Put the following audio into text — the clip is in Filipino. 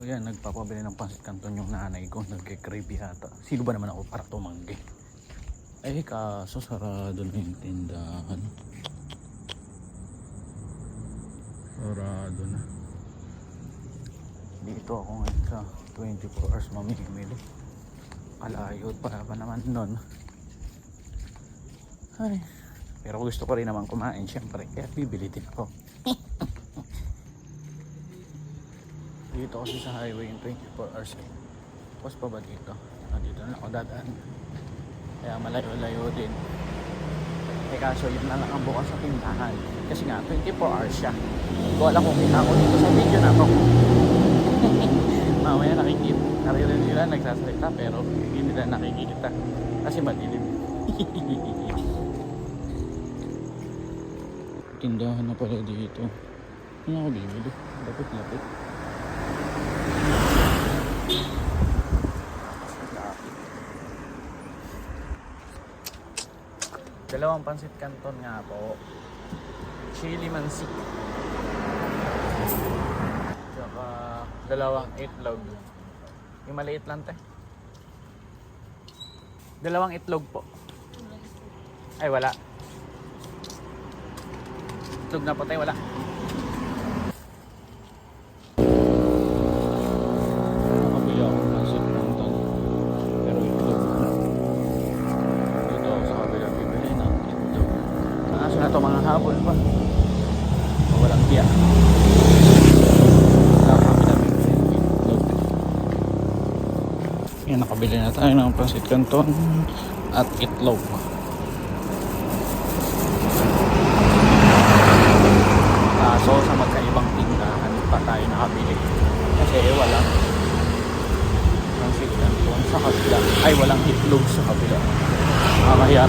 Ayan, nagpapabili ng pansit canton yung nanay ko. Nagkikrave yata. Sino ba naman ako para tumanggi? Eh kaso sarado na yung tindahan. Sarado na. Dito ako ngayon sa 24 hours mamimili. Alayo pa naman nun. Ay, pero gusto ko rin naman kumain syempre. Kaya bibili din ako. Dito kasi sa highway yung 24 hours. Pos pa ba dito? Dito na ako dadaan. Kaya malayo-layo din. Eh kaso yun na lang ang bukas sa tindahan. Kasi nga 24 hours siya. Hindi ko alam kung kita ako dito sa video na ako. Mamaya nakikita. Naririnig nila nagsasalita pero hindi nila nakikita. Kasi madilim. Tindahan na pala dito. Ano ako bibili? Lapit-lapit. Dalawang pansit canton nga po. Chili mansik. Tsaka dalawang itlog. Yung maliit lang te. Dalawang itlog po. Ay wala. Itlog na po tayo wala. Nakabili ako ng pansit canton. Pero itlog na. Dito ako sa kabila bibili ng itlog. Kaso na ito mga habol pa. Walang tiya. Yan, nakabili na tayo ng pansit canton at itlog. So sa magkaibang tindahan pa tayo nakabili. Kasi walang pansit canton sa kabila. Ay walang itlog sa kabila. Nakakahiya.